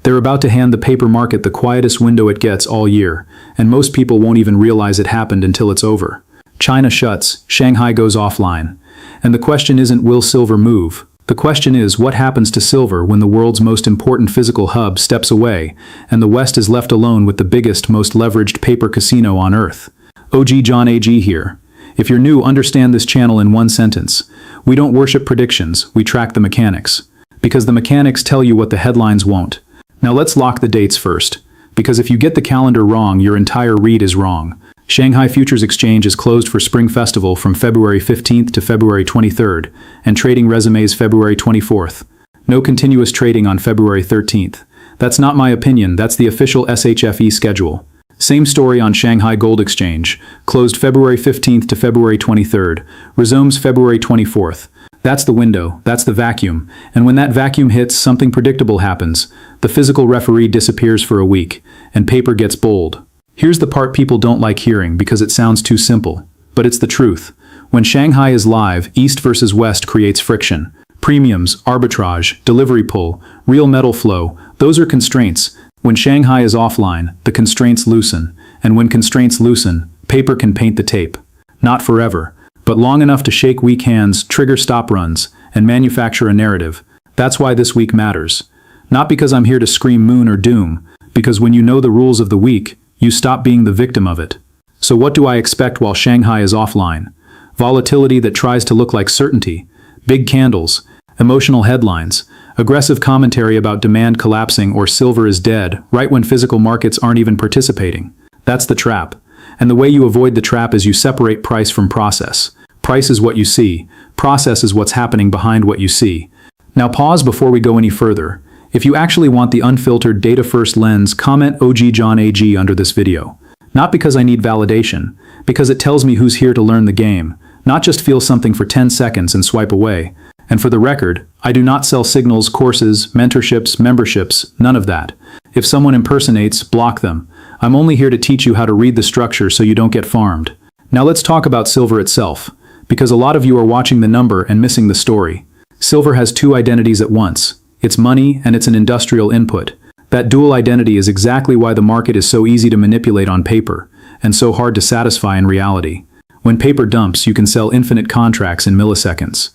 They're about to hand the paper market the quietest window it gets all year, and most people won't even realize it happened until it's over. China shuts, Shanghai goes offline. And the question isn't will silver move? The question is what happens to silver when the world's most important physical hub steps away, and the West is left alone with the biggest, most leveraged paper casino on Earth. OG John AG here. If you're new, understand this channel in one sentence. We don't worship predictions, we track the mechanics. Because the mechanics tell you what the headlines won't. Now let's lock the dates first. Because if you get the calendar wrong, your entire read is wrong. Shanghai Futures Exchange is closed for Spring Festival from February 15th to February 23rd, and trading resumes February 24th. No continuous trading on February 13th. That's not my opinion, that's the official SHFE schedule. Same story on Shanghai Gold Exchange, closed February 15th to February 23rd, resumes February 24th. That's the window, that's the vacuum, and when that vacuum hits, something predictable happens. The physical referee disappears for a week, and paper gets bold. Here's the part people don't like hearing because it sounds too simple. But it's the truth. When Shanghai is live, East versus West creates friction. Premiums, arbitrage, delivery pull, real metal flow, those are constraints. When Shanghai is offline, the constraints loosen. And when constraints loosen, paper can paint the tape. Not forever, but long enough to shake weak hands, trigger stop runs, and manufacture a narrative. That's why this week matters. Not because I'm here to scream moon or doom, because when you know the rules of the week, you stop being the victim of it. So what do I expect while Shanghai is offline? Volatility that tries to look like certainty, big candles, emotional headlines, aggressive commentary about demand collapsing or silver is dead, right when physical markets aren't even participating. That's the trap. And the way you avoid the trap is you separate price from process. Price is what you see. Process is what's happening behind what you see. Now pause before we go any further. If you actually want the unfiltered data-first lens, comment OG John AG under this video. Not because I need validation, because it tells me who's here to learn the game, not just feel something for 10 seconds and swipe away. And for the record, I do not sell signals, courses, mentorships, memberships, none of that. If someone impersonates, block them. I'm only here to teach you how to read the structure so you don't get farmed. Now let's talk about silver itself, because a lot of you are watching the number and missing the story. Silver has two identities at once. It's money and it's an industrial input. That dual identity is exactly why the market is so easy to manipulate on paper, and so hard to satisfy in reality. When paper dumps, you can sell infinite contracts in milliseconds.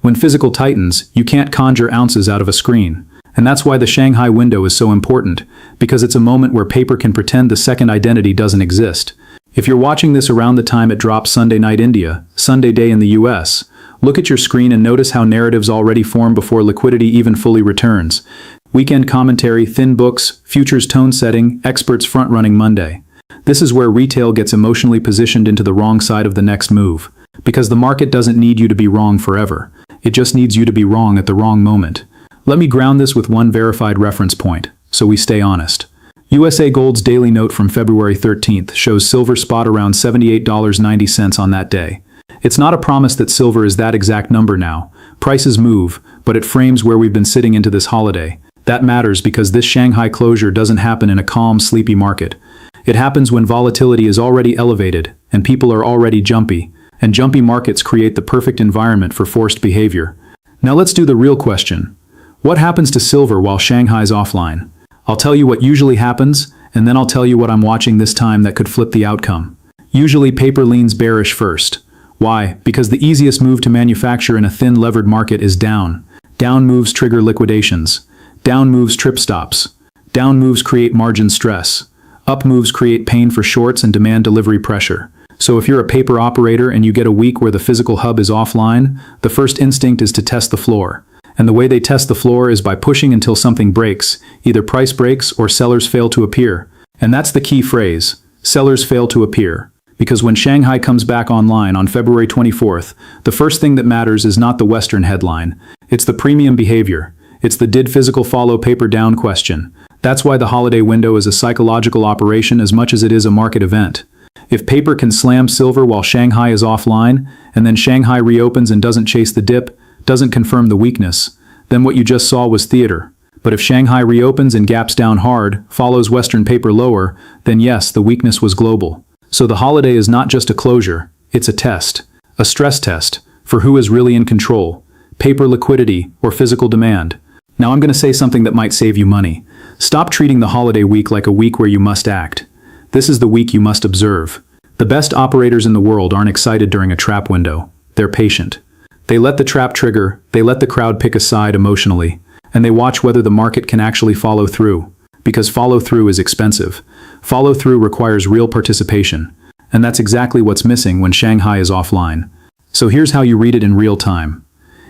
When physical tightens, you can't conjure ounces out of a screen. And that's why the Shanghai window is so important, because it's a moment where paper can pretend the second identity doesn't exist. If you're watching this around the time it drops Sunday night India, Sunday day in the US, look at your screen and notice how narratives already form before liquidity even fully returns. Weekend commentary, thin books, futures tone setting, experts front-running Monday. This is where retail gets emotionally positioned into the wrong side of the next move. Because the market doesn't need you to be wrong forever. It just needs you to be wrong at the wrong moment. Let me ground this with one verified reference point, so we stay honest. USA Gold's daily note from February 13th shows silver spot around $78.90 on that day. It's not a promise that silver is that exact number now. Prices move, but it frames where we've been sitting into this holiday. That matters because this Shanghai closure doesn't happen in a calm, sleepy market. It happens when volatility is already elevated, and people are already jumpy, and jumpy markets create the perfect environment for forced behavior. Now let's do the real question. What happens to silver while Shanghai's offline? I'll tell you what usually happens, and then I'll tell you what I'm watching this time that could flip the outcome. Usually paper leans bearish first. Why? Because the easiest move to manufacture in a thin levered market is down. Down moves trigger liquidations. Down moves trip stops. Down moves create margin stress. Up moves create pain for shorts and demand delivery pressure. So if you're a paper operator and you get a week where the physical hub is offline, the first instinct is to test the floor. And the way they test the floor is by pushing until something breaks, either price breaks or sellers fail to appear. And that's the key phrase, sellers fail to appear. Because when Shanghai comes back online on February 24th, the first thing that matters is not the Western headline. It's the premium behavior. It's the did physical follow paper down question. That's why the holiday window is a psychological operation as much as it is a market event. If paper can slam silver while Shanghai is offline, and then Shanghai reopens and doesn't chase the dip, doesn't confirm the weakness, then what you just saw was theater. But if Shanghai reopens and gaps down hard, follows Western paper lower, then yes, the weakness was global. So the holiday is not just a closure, it's a test. A stress test for who is really in control, paper liquidity or physical demand. Now I'm going to say something that might save you money. Stop treating the holiday week like a week where you must act. This is the week you must observe. The best operators in the world aren't excited during a trap window. They're patient. They let the trap trigger, they let the crowd pick a side emotionally, and they watch whether the market can actually follow through. Because follow through is expensive. Follow through requires real participation. And that's exactly what's missing when Shanghai is offline. So here's how you read it in real time.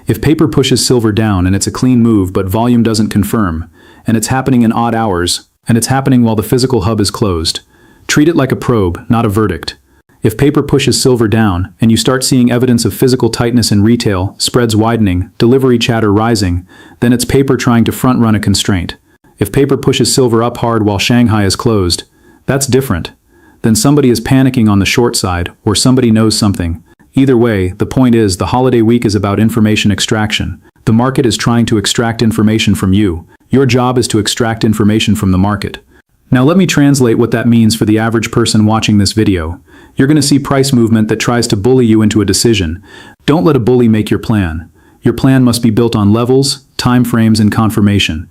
If paper pushes silver down and it's a clean move but volume doesn't confirm, and it's happening in odd hours, and it's happening while the physical hub is closed, treat it like a probe, not a verdict. If paper pushes silver down, and you start seeing evidence of physical tightness in retail, spreads widening, delivery chatter rising, then it's paper trying to front-run a constraint. If paper pushes silver up hard while Shanghai is closed, that's different. Then somebody is panicking on the short side, or somebody knows something. Either way, the point is the holiday week is about information extraction. The market is trying to extract information from you. Your job is to extract information from the market. Now let me translate what that means for the average person watching this video. You're going to see price movement that tries to bully you into a decision. Don't let a bully make your plan. Your plan must be built on levels, time frames, and confirmation.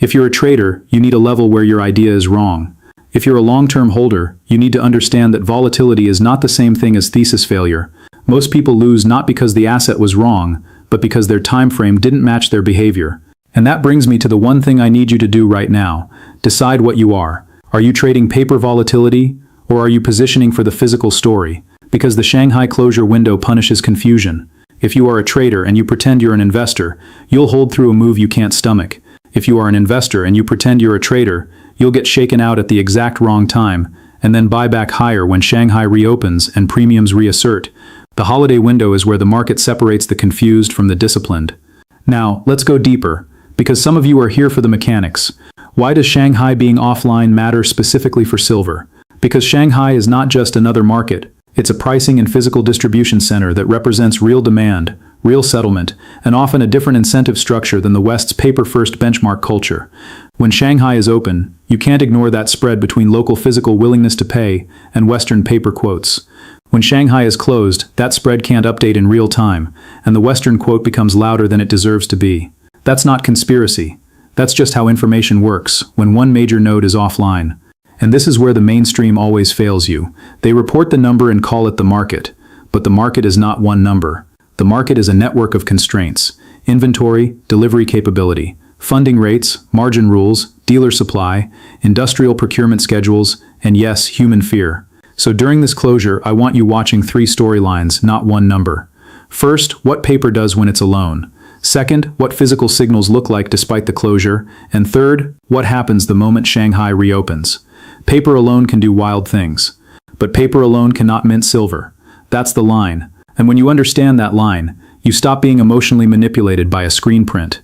If you're a trader, you need a level where your idea is wrong. If you're a long-term holder, you need to understand that volatility is not the same thing as thesis failure. Most people lose not because the asset was wrong, but because their time frame didn't match their behavior. And that brings me to the one thing I need you to do right now. Decide what you are. Are you trading paper volatility, or are you positioning for the physical story? Because the Shanghai closure window punishes confusion. If you are a trader and you pretend you're an investor, you'll hold through a move you can't stomach. If you are an investor and you pretend you're a trader, you'll get shaken out at the exact wrong time, and then buy back higher when Shanghai reopens and premiums reassert. The holiday window is where the market separates the confused from the disciplined. Now, let's go deeper, because some of you are here for the mechanics. Why does Shanghai being offline matter specifically for silver? Because Shanghai is not just another market, it's a pricing and physical distribution center that represents real demand, real settlement, and often a different incentive structure than the West's paper-first benchmark culture. When Shanghai is open, you can't ignore that spread between local physical willingness to pay and Western paper quotes. When Shanghai is closed, that spread can't update in real time, and the Western quote becomes louder than it deserves to be. That's not conspiracy. That's just how information works when one major node is offline. And this is where the mainstream always fails you. They report the number and call it the market. But the market is not one number. The market is a network of constraints: inventory, delivery capability, funding rates, margin rules, dealer supply, industrial procurement schedules, and yes, human fear. So during this closure, I want you watching three storylines, not one number. First, what paper does when it's alone. Second, what physical signals look like despite the closure. And third, what happens the moment Shanghai reopens. Paper alone can do wild things. But paper alone cannot mint silver. That's the line. And when you understand that line, you stop being emotionally manipulated by a screen print.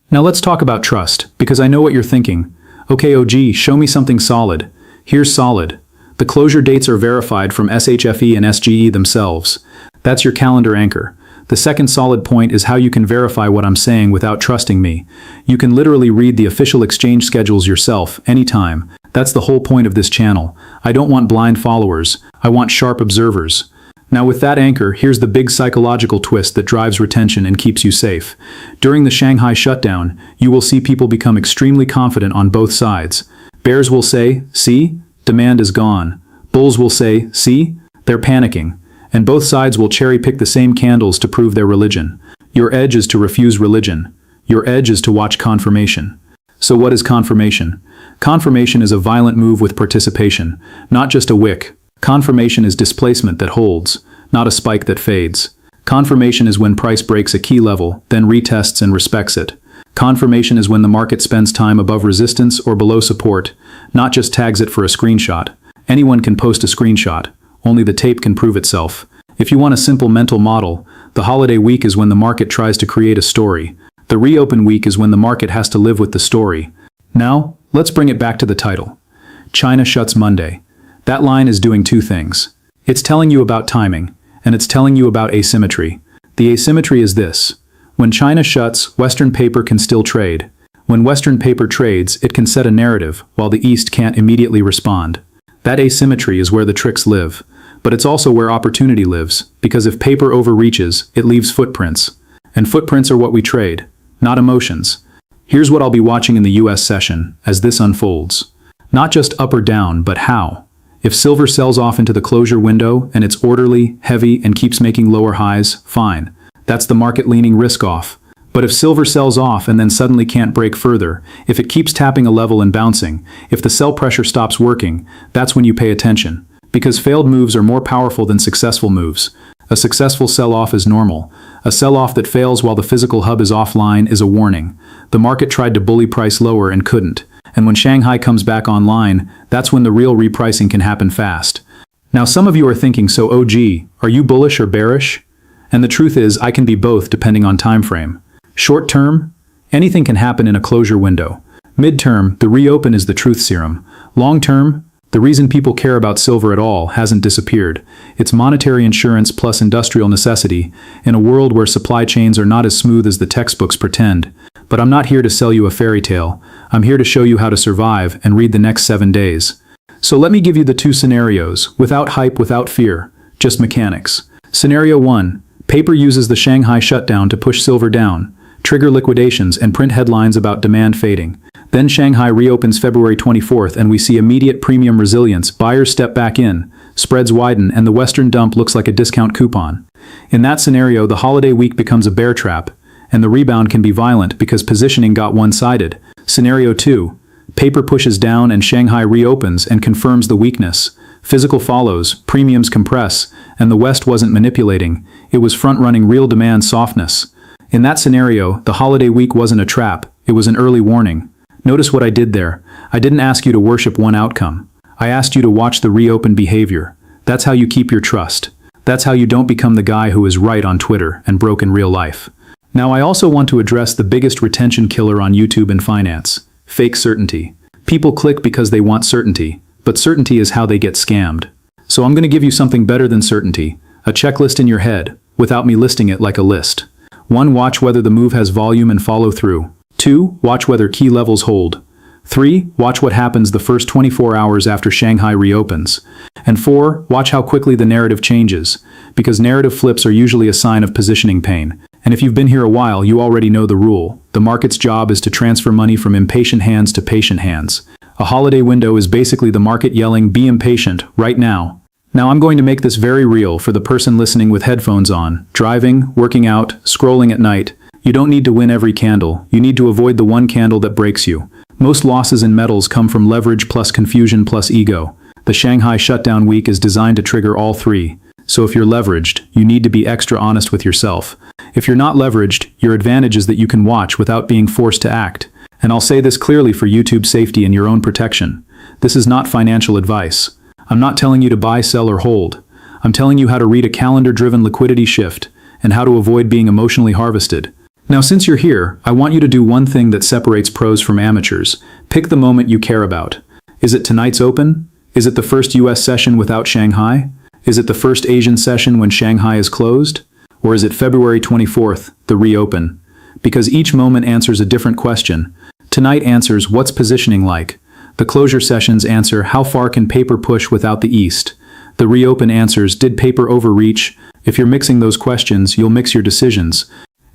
Now let's talk about trust, because I know what you're thinking. Okay, OG, show me something solid. Here's solid. The closure dates are verified from SHFE and SGE themselves. That's your calendar anchor. The second solid point is how you can verify what I'm saying without trusting me. You can literally read the official exchange schedules yourself, anytime. That's the whole point of this channel. I don't want blind followers. I want sharp observers. Now with that anchor, here's the big psychological twist that drives retention and keeps you safe. During the Shanghai shutdown, you will see people become extremely confident on both sides. Bears will say, see, demand is gone. Bulls will say, see, they're panicking. And both sides will cherry-pick the same candles to prove their religion. Your edge is to refuse religion. Your edge is to watch confirmation. So what is confirmation? Confirmation is a violent move with participation, not just a wick. Confirmation is displacement that holds, not a spike that fades. Confirmation is when price breaks a key level, then retests and respects it. Confirmation is when the market spends time above resistance or below support, not just tags it for a screenshot. Anyone can post a screenshot. Only the tape can prove itself. If you want a simple mental model, the holiday week is when the market tries to create a story. The reopen week is when the market has to live with the story. Now, let's bring it back to the title. China shuts Monday. That line is doing two things. It's telling you about timing, and it's telling you about asymmetry. The asymmetry is this. When China shuts, Western paper can still trade. When Western paper trades, it can set a narrative, while the East can't immediately respond. That asymmetry is where the tricks live. But it's also where opportunity lives, because if paper overreaches, it leaves footprints. And footprints are what we trade, not emotions. Here's what I'll be watching in the US session as this unfolds. Not just up or down, but how. If silver sells off into the closure window and it's orderly, heavy, and keeps making lower highs, fine. That's the market leaning risk off. But if silver sells off and then suddenly can't break further, if it keeps tapping a level and bouncing, if the sell pressure stops working, that's when you pay attention. Because failed moves are more powerful than successful moves. A successful sell-off is normal. A sell-off that fails while the physical hub is offline is a warning. The market tried to bully price lower and couldn't. And when Shanghai comes back online, that's when the real repricing can happen fast. Now some of you are thinking, so OG, are you bullish or bearish? And the truth is, I can be both depending on time frame. Short term, anything can happen in a closure window. Mid-term, the reopen is the truth serum. Long term, the reason people care about silver at all hasn't disappeared. It's monetary insurance plus industrial necessity in a world where supply chains are not as smooth as the textbooks pretend. But I'm not here to sell you a fairy tale. I'm here to show you how to survive and read the next 7 days. So let me give you the two scenarios, without hype, without fear, just mechanics. Scenario 1. Paper uses the Shanghai shutdown to push silver down, trigger liquidations, and print headlines about demand fading. Then Shanghai reopens February 24th and we see immediate premium resilience, buyers step back in, spreads widen, and the Western dump looks like a discount coupon. In that scenario, the holiday week becomes a bear trap, and the rebound can be violent because positioning got one-sided. Scenario 2. Paper pushes down and Shanghai reopens and confirms the weakness. Physical follows, premiums compress, and the West wasn't manipulating. It was front-running real demand softness. In that scenario, the holiday week wasn't a trap, it was an early warning. Notice what I did there. I didn't ask you to worship one outcome. I asked you to watch the reopen behavior. That's how you keep your trust. That's how you don't become the guy who is right on Twitter and broke in real life. Now I also want to address the biggest retention killer on YouTube and finance. Fake certainty. People click because they want certainty, but certainty is how they get scammed. So I'm going to give you something better than certainty. A checklist in your head, without me listing it like a list. 1. Watch whether the move has volume and follow through. 2. Watch whether key levels hold. 3. Watch what happens the first 24 hours after Shanghai reopens. And 4. Watch how quickly the narrative changes, because narrative flips are usually a sign of positioning pain. And if you've been here a while, you already know the rule. The market's job is to transfer money from impatient hands to patient hands. A holiday window is basically the market yelling, "Be impatient, right now." Now I'm going to make this very real for the person listening with headphones on, driving, working out, scrolling at night. You don't need to win every candle. You need to avoid the one candle that breaks you. Most losses in metals come from leverage plus confusion plus ego. The Shanghai shutdown week is designed to trigger all three. So if you're leveraged, you need to be extra honest with yourself. If you're not leveraged, your advantage is that you can watch without being forced to act. And I'll say this clearly for YouTube safety and your own protection. This is not financial advice. I'm not telling you to buy, sell, or hold. I'm telling you how to read a calendar-driven liquidity shift and how to avoid being emotionally harvested. Now, since you're here, I want you to do one thing that separates pros from amateurs. Pick the moment you care about. Is it tonight's open? Is it the first US session without Shanghai? Is it the first Asian session when Shanghai is closed? Or is it February 24th, the reopen? Because each moment answers a different question. Tonight answers, what's positioning like? The closure sessions answer, how far can paper push without the East? The reopen answers, did paper overreach? If you're mixing those questions, you'll mix your decisions.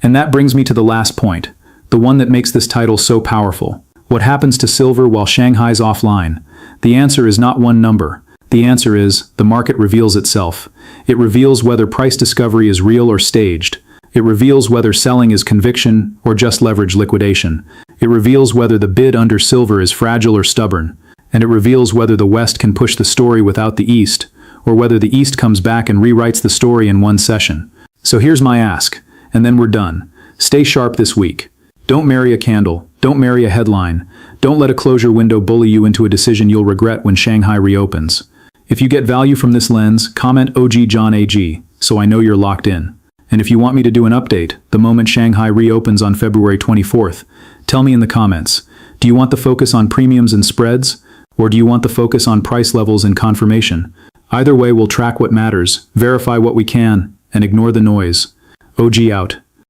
And that brings me to the last point, the one that makes this title so powerful. What happens to silver while Shanghai's offline? The answer is not one number. The answer is, the market reveals itself. It reveals whether price discovery is real or staged. It reveals whether selling is conviction or just leverage liquidation. It reveals whether the bid under silver is fragile or stubborn. And it reveals whether the West can push the story without the East, or whether the East comes back and rewrites the story in one session. So here's my ask, and then we're done. Stay sharp this week. Don't marry a candle. Don't marry a headline. Don't let a closure window bully you into a decision you'll regret when Shanghai reopens. If you get value from this lens, comment OG John AG, so I know you're locked in. And if you want me to do an update, the moment Shanghai reopens on February 24th, tell me in the comments. Do you want the focus on premiums and spreads? Or do you want the focus on price levels and confirmation? Either way, we'll track what matters, verify what we can, and ignore the noise. OG out.